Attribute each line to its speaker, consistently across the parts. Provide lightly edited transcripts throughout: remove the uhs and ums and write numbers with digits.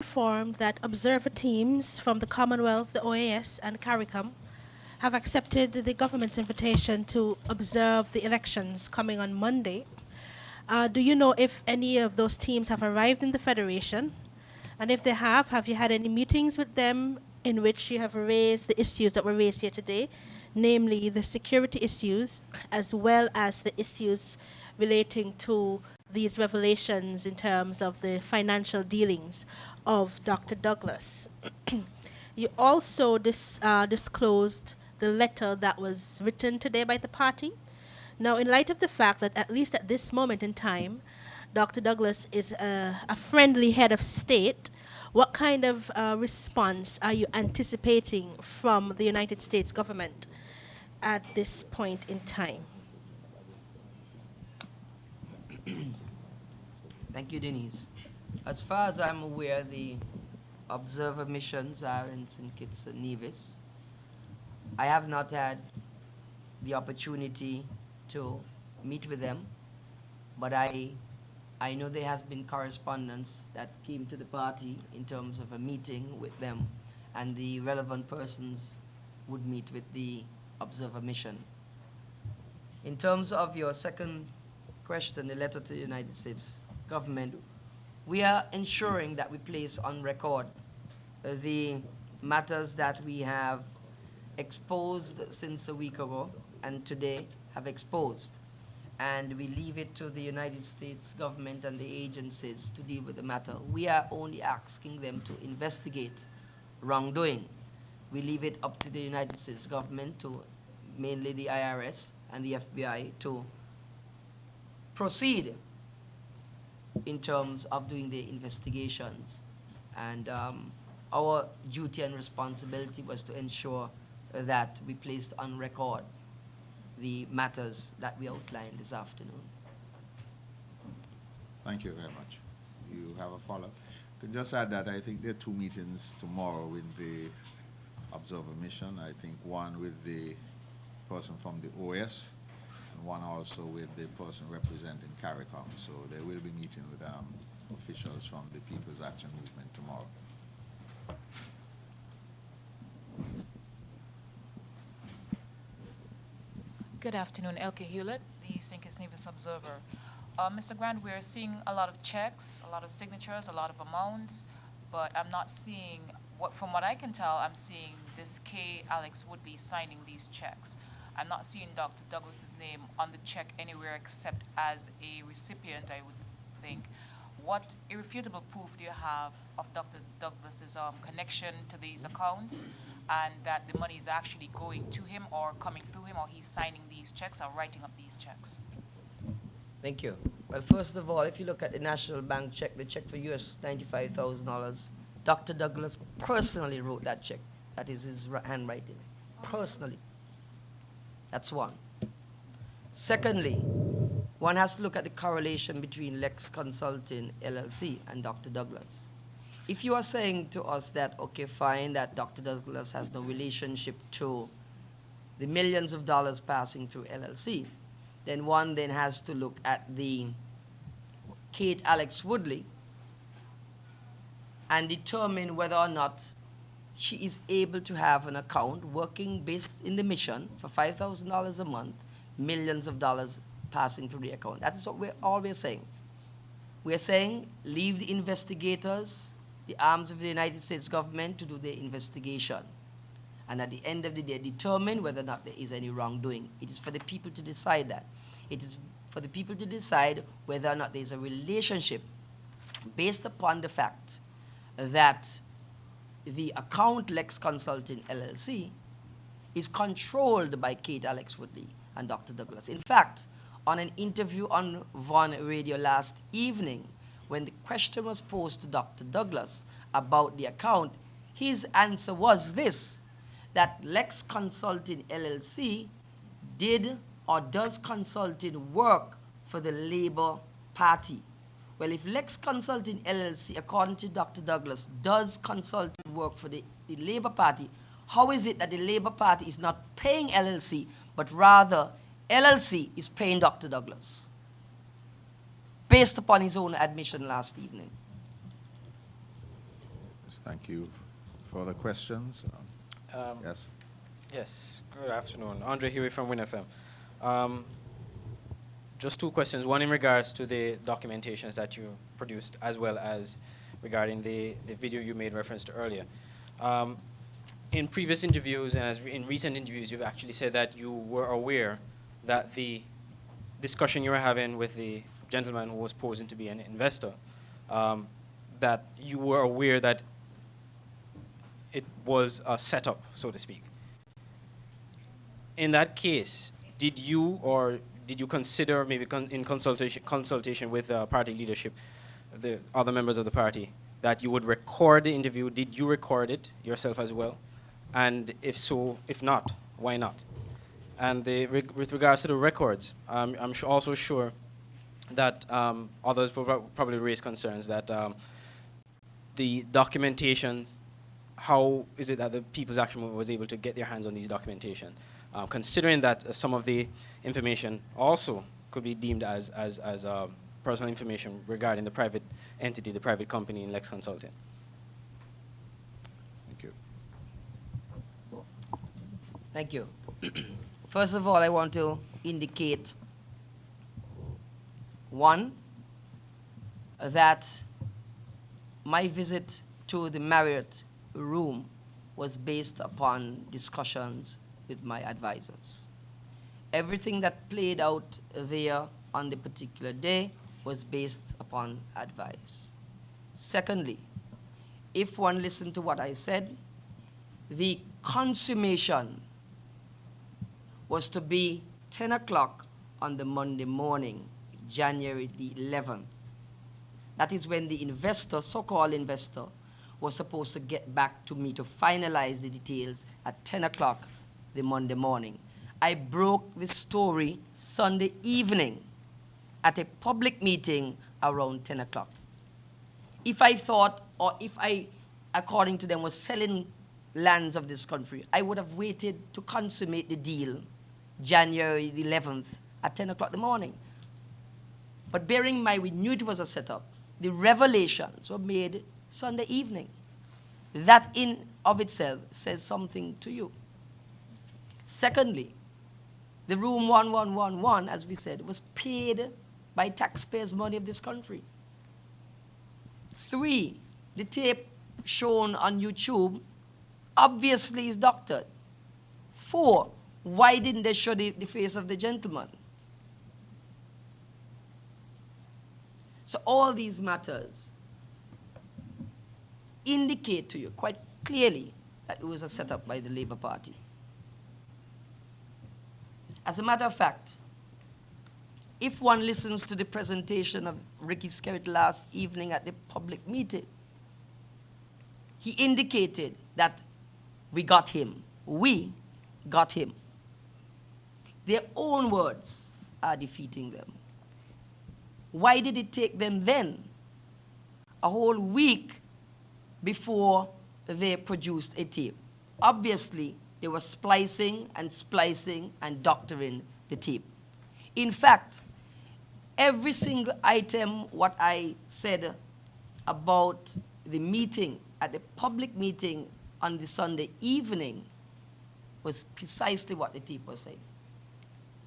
Speaker 1: informed that observer teams from the Commonwealth, the OAS, and CARICOM have accepted the government's invitation to observe the elections coming on Monday. Do you know if any of those teams have arrived in the Federation? And if they have you had any meetings with them in which you have raised the issues that were raised here today, namely the security issues as well as the issues relating to these revelations in terms of the financial dealings of Dr. Douglas? You also disclosed the letter that was written today by the party. Now, in light of the fact that at least at this moment in time, Dr. Douglas is a friendly head of state, what kind of response are you anticipating from the United States government at this point in time?
Speaker 2: Thank you, Denise. As far as I'm aware, the observer missions are in St. Kitts and Nevis. I have not had the opportunity to meet with them, but I know there has been correspondence that came to the party in terms of a meeting with them, and the relevant persons would meet with the observer mission. In terms of your second question, the letter to the United States government, we are ensuring that we place on record the matters that we have exposed since a week ago and today have exposed. And we leave it to the United States government and the agencies to deal with the matter. We are only asking them to investigate wrongdoing. We leave it up to the United States government, to mainly the IRS and the FBI, to proceed in terms of doing the investigations. And our duty and responsibility was to ensure that we placed on record the matters that we outlined this afternoon.
Speaker 3: Thank you very much. You have a follow-up? Can just add that I think there are two meetings tomorrow with the observer mission. I think one with the person from the OS and one also with the person representing CARICOM. So they will be meeting with officials from the People's Action Movement tomorrow.
Speaker 4: Good afternoon, Elke Hewlett, the St. Kitts Nevis Observer. Mr. Grant, we're seeing a lot of checks, a lot of signatures, a lot of amounts, but I'm not seeing, from what I can tell, I'm seeing this K. Alex Woodley signing these checks. I'm not seeing Dr. Douglas's name on the check anywhere except as a recipient, I would think. What irrefutable proof do you have of Dr. Douglas's connection to these accounts, and that the money is actually going to him or coming through him, or he's signing these checks or writing up these checks?
Speaker 2: Thank you. Well, first of all, if you look at the National Bank check, the check for US $95,000, Dr. Douglas personally wrote that check. That is his handwriting, personally. That's one. Secondly, one has to look at the correlation between Lex Consulting LLC and Dr. Douglas. If you are saying to us that, okay, fine, that Dr. Douglas has no relationship to the millions of dollars passing through LLC, then one then has to look at the Kate Alex Woodley and determine whether or not she is able to have an account working based in the mission for $5,000 a month, millions of dollars passing through the account. That is what we're always saying. We're saying leave the investigators, the arms of the United States government, to do their investigation. And at the end of the day, determine whether or not there is any wrongdoing. It is for the people to decide that. It is for the people to decide whether or not there is a relationship based upon the fact that the account Lex Consulting LLC is controlled by Kate Alex Woodley and Dr. Douglas. In fact, on an interview on Vaughan Radio last evening, when the question was posed to Dr. Douglas about the account, his answer was this, that Lex Consulting LLC did or does consulting work for the Labour Party. Well, if Lex Consulting LLC, according to Dr. Douglas, does consulting work for the Labour Party, how is it that the Labour Party is not paying LLC, but rather LLC is paying Dr. Douglas, based upon his own admission last evening?
Speaker 3: Yes, thank you. Further questions? Yes.
Speaker 5: Yes, good afternoon. Andre Huey from WinFM. Just two questions. One in regards to the documentations that you produced, as well as regarding the video you made reference to earlier. In previous interviews and in recent interviews, you've actually said that you were aware that the discussion you were having with the gentleman who was posing to be an investor, that you were aware that it was a setup, so to speak. In that case, did you consider, maybe in consultation with party leadership, the other members of the party, that you would record the interview? Did you record it yourself as well? And if so, if not, why not? And with regards to the records, I'm also sure that others will probably raise concerns that the documentation, how is it that the People's Action Movement was able to get their hands on these documentation? Considering that some of the information also could be deemed as personal information regarding the private entity, the private company in Lex Consulting.
Speaker 3: Thank you.
Speaker 2: Thank you. First of all, I want to indicate, one, that my visit to the Marriott room was based upon discussions with my advisors. Everything that played out there on the particular day was based upon advice. Secondly, if one listened to what I said, the consummation was to be 10 o'clock on the Monday morning, January the 11th. That is when the investor, so-called investor, was supposed to get back to me to finalize the details at 10 o'clock the Monday morning. I broke the story Sunday evening at a public meeting around 10 o'clock. If I thought, or if I, according to them, was selling lands of this country, I would have waited to consummate the deal January the 11th at 10 o'clock in the morning. But bearing in mind we knew it was a setup, the revelations were made Sunday evening. That in of itself says something to you. Secondly, the room 1111, as we said, was paid by taxpayers' money of this country. 3, the tape shown on YouTube obviously is doctored. 4, why didn't they show the face of the gentleman? So all these matters indicate to you quite clearly that it was a setup by the Labour Party. As a matter of fact, if one listens to the presentation of Ricky Skerritt last evening at the public meeting, he indicated that we got him. We got him. Their own words are defeating them. Why did it take them then a whole week before they produced a tape? Obviously, they were splicing and doctoring the tape. In fact, every single item what I said about the meeting, at the public meeting on the Sunday evening, was precisely what the tape was saying.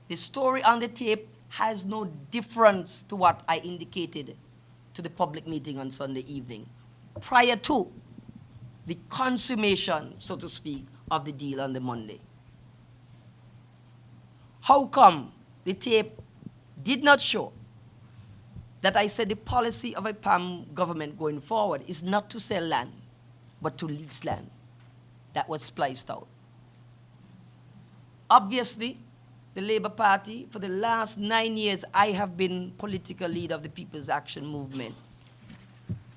Speaker 2: The story on the tape has no difference to what I indicated to the public meeting on Sunday evening, prior to the consummation, so to speak, of the deal on the Monday. How come the tape did not show that I said the policy of a Pam government going forward is not to sell land, but to lease land? That was spliced out. Obviously, the Labour Party, for the last 9 years, I have been political leader of the People's Action Movement.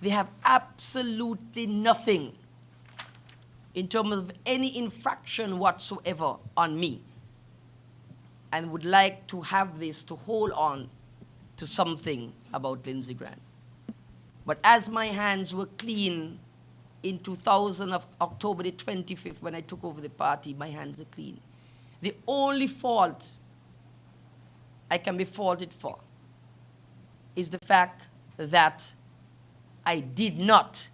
Speaker 2: They have absolutely nothing in terms of any infraction whatsoever on me, and would like to have this to hold on to something about Lindsey Grant. But as my hands were clean in 2000 of October the 25th, when I took over the party, my hands are clean. The only fault I can be faulted for is the fact that I did not